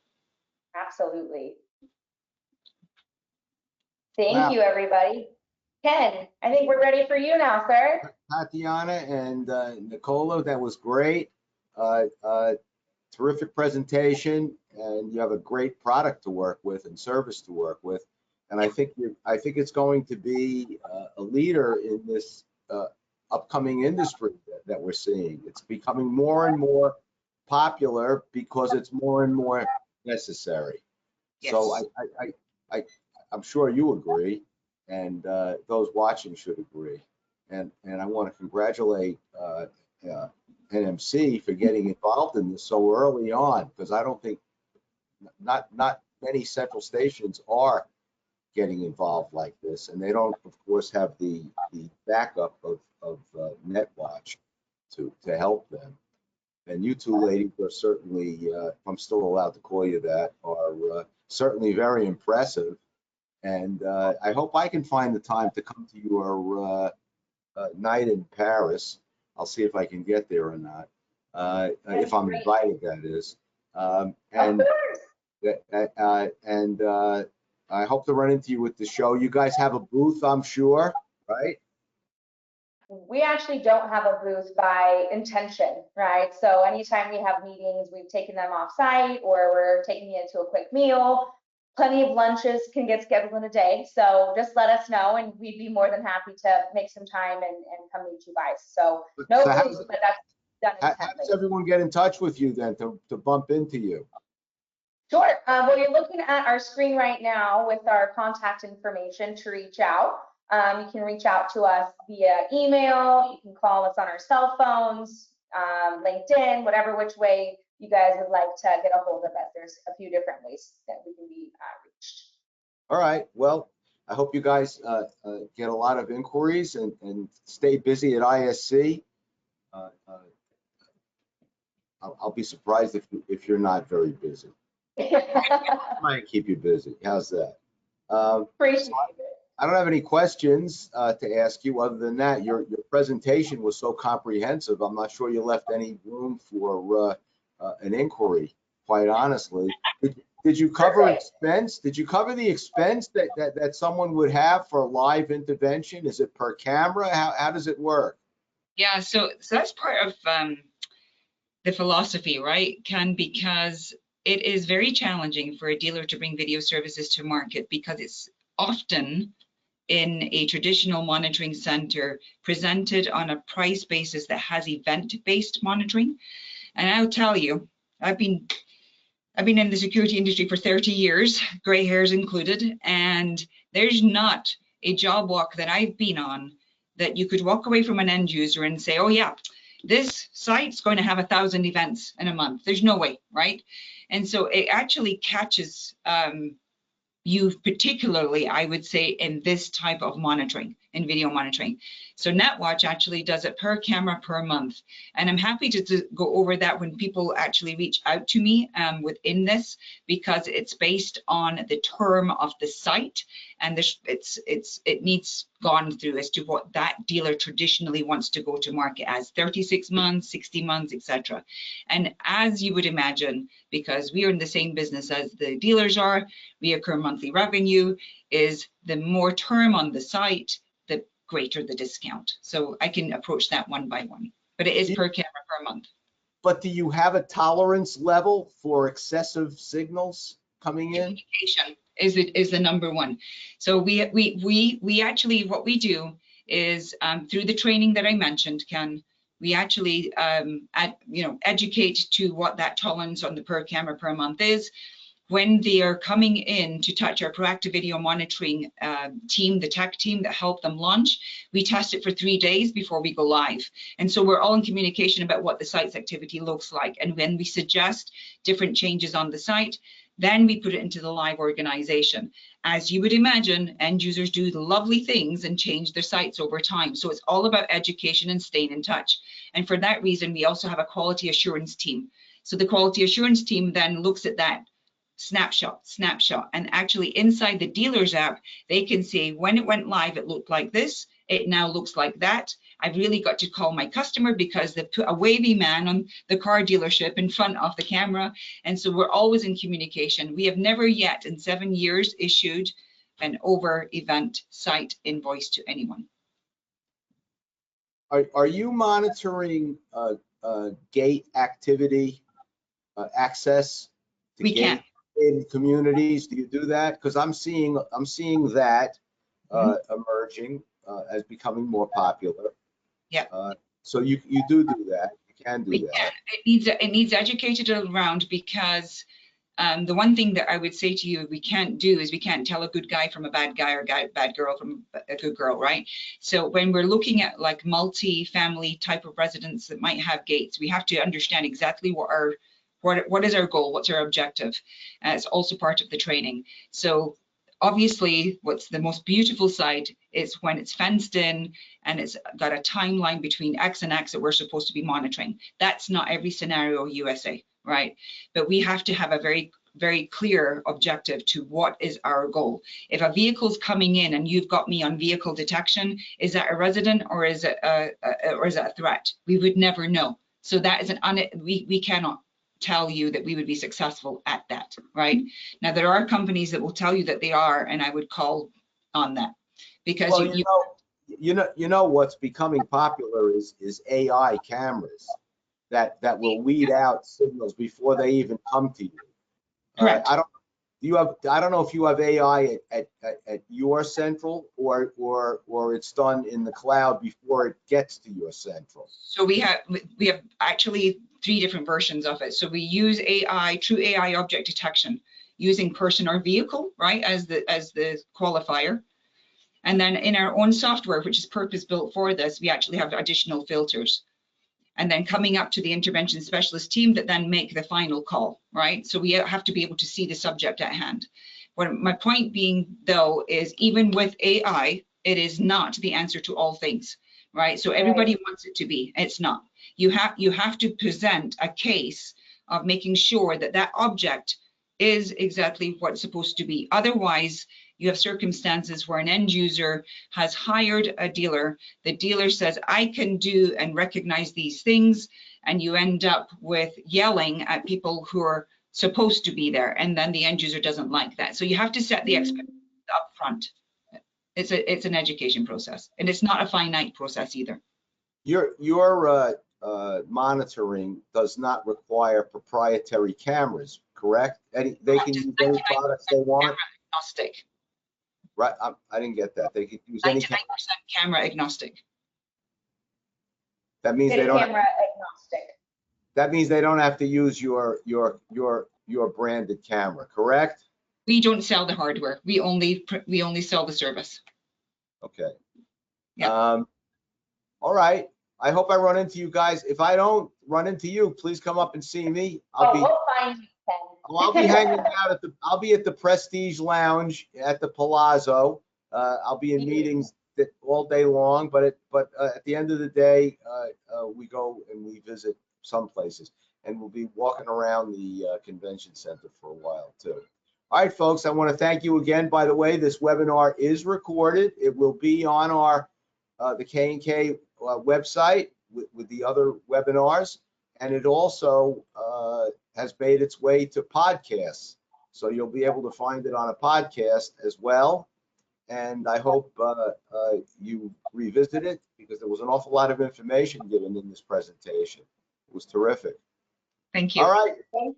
Speaker 2: Absolutely. Thank you, everybody. Ken, I think we're ready for you now, sir.
Speaker 1: Tatiana and Nicola, that was great. Terrific presentation, and you have a great product to work with and service to work with. And I think it's going to be a leader in this upcoming industry that we're seeing. It's becoming more and more popular because it's more and more necessary. Yes. So I'm sure you agree, and those watching should agree. And I want to congratulate NMC for getting involved in this so early on, because I don't think not many central stations are getting involved like this, and they don't, of course, have the backup of Netwatch to help them. And you two ladies are certainly, if I'm still allowed to call you that, are certainly very impressive. And I hope I can find the time to come to your night in Paris. I'll see if I can get there or not, if I'm invited, that is. And I hope to run into you with the show. You guys have a booth, I'm sure, right?
Speaker 2: We actually don't have a booth by intention, right? So anytime we have meetings, we've taken them off site or we're taking it to a quick meal. Plenty of lunches can get scheduled in a day. So just let us know and we'd be more than happy to make some time and come meet you guys. So no booth, but that's done intently.
Speaker 1: How does everyone get in touch with you then to bump into you?
Speaker 2: Sure. Well, you're looking at our screen right now with our contact information to reach out. You can reach out to us via email. You can call us on our cell phones, LinkedIn, whatever which way you guys would like to get a hold of us. There's a few different ways that we can be reached.
Speaker 1: All right. Well, I hope you guys get a lot of inquiries and stay busy at ISC. I'll be surprised if you're not very busy. Try and keep you busy. How's that?
Speaker 2: Appreciate it.
Speaker 1: I don't have any questions to ask you other than that. Your presentation was so comprehensive. I'm not sure you left any room for an inquiry, quite honestly. Did you cover expense? Did you cover the expense that someone would have for live intervention? Is it per camera? How does it work?
Speaker 3: Yeah, so that's part of the philosophy, right, Ken? Because it is very challenging for a dealer to bring video services to market because it's often in a traditional monitoring center presented on a price basis that has event-based monitoring. And I'll tell you, I've been in the security industry for 30 years, gray hairs included, and there's not a job walk that I've been on that you could walk away from an end user and say, oh yeah, this site's going to have 1,000 events in a month. There's no way, right? And so it actually catches you particularly, I would say, in this type of monitoring, in video monitoring. So Netwatch actually does it per camera per month. And I'm happy to go over that when people actually reach out to me within this, because it's based on the term of the site, and it needs gone through as to what that dealer traditionally wants to go to market as 36 months, 60 months, etc. And as you would imagine, because we are in the same business as the dealers are, reoccurring monthly revenue is the more term on the site, the greater the discount. So I can approach that one by one, but it is per camera per month.
Speaker 1: But do you have a tolerance level for excessive signals coming in?
Speaker 3: is the number one. So we actually, what we do is through the training that I mentioned, Ken, we actually educate to what that tolerance on the per camera per month is. When they are coming in to touch, our proactive video monitoring team, the tech team that helped them launch, we test it for 3 days before we go live. And so we're all in communication about what the site's activity looks like. And when we suggest different changes on the site, then we put it into the live organization. As you would imagine, end users do the lovely things and change their sites over time. So it's all about education and staying in touch. And for that reason, we also have a quality assurance team. So the quality assurance team then looks at that snapshot, and actually inside the dealer's app, they can say when it went live, it looked like this, it now looks like that. I've really got to call my customer because they put a wavy man on the car dealership in front of the camera. And so we're always in communication. We have never yet in 7 years issued an over event site invoice to anyone.
Speaker 1: Are you monitoring gate activity, access to
Speaker 3: We
Speaker 1: gate
Speaker 3: can.
Speaker 1: In communities? Do you do that? Because I'm seeing that emerging as becoming more popular.
Speaker 3: Yeah.
Speaker 1: So you do that. You can do that.
Speaker 3: Yeah, it needs educated around, because the one thing that I would say to you we can't do is we can't tell a good guy from a bad guy or bad girl from a good girl, right? So when we're looking at like multi-family type of residents that might have gates, we have to understand exactly what is our goal, what's our objective. It's also part of the training. So obviously what's the most beautiful site is when it's fenced in and it's got a timeline between X and X that we're supposed to be monitoring. That's not every scenario USA, right? But we have to have a very, very clear objective to what is our goal. If a vehicle's coming in and you've got me on vehicle detection, is that a resident or is it a threat? We would never know. So that is we cannot tell you that we would be successful at that, right? Now, there are companies that will tell you that they are, and I would call on that, because
Speaker 1: you know what's becoming popular is AI cameras that will weed out signals before they even come to you.
Speaker 3: Correct.
Speaker 1: I don't know if you have AI at your central or it's done in the cloud before it gets to your central.
Speaker 3: So we have actually 3 different versions of it. So we use true AI object detection using person or vehicle, right, as the qualifier. And then in our own software, which is purpose built for this, we actually have additional filters. And then coming up to the intervention specialist team that then make the final call, right? So we have to be able to see the subject at hand. What my point being, though, is even with AI, it is not the answer to all things, right? So everybody wants it to be. It's not. You have to present a case of making sure that that object is exactly what it's supposed to be. Otherwise, you have circumstances where an end user has hired a dealer. The dealer says, I can do and recognize these things. And you end up with yelling at people who are supposed to be there. And then the end user doesn't like that. So you have to set the expectations up front. It's an education process, and it's not a finite process either.
Speaker 1: Your monitoring does not require proprietary cameras, correct? They can use any products they want.
Speaker 3: Agnostic.
Speaker 1: Right, I didn't get that. They can use
Speaker 3: 99%
Speaker 1: any
Speaker 3: camera agnostic.
Speaker 1: That means they don't.
Speaker 2: Camera agnostic.
Speaker 1: That means they don't have to use your branded camera, correct?
Speaker 3: We don't sell the hardware. We only sell the service.
Speaker 1: Okay.
Speaker 3: Yeah.
Speaker 1: All right. I hope I run into you guys. If I don't run into you, please come up and see me.
Speaker 2: We'll find you, Ken.
Speaker 1: I'll be hanging out I'll be at the Prestige Lounge at the Palazzo. I'll be in meetings all day long, but at the end of the day, we go and we visit some places, and we'll be walking around the convention center for a while too. All right, folks, I want to thank you again. By the way, this webinar is recorded. It will be on our the K&K website with the other webinars, and it also has made its way to podcasts. So you'll be able to find it on a podcast as well. And I hope you revisit it, because there was an awful lot of information given in this presentation. It was terrific.
Speaker 3: Thank you.
Speaker 1: All right.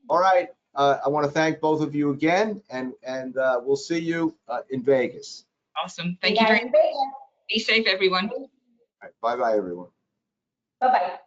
Speaker 1: All right. I want to thank both of you again, and we'll see you in Vegas.
Speaker 3: Awesome. Thank you very much. Be safe, everyone.
Speaker 1: Bye-bye, everyone.
Speaker 2: Bye-bye.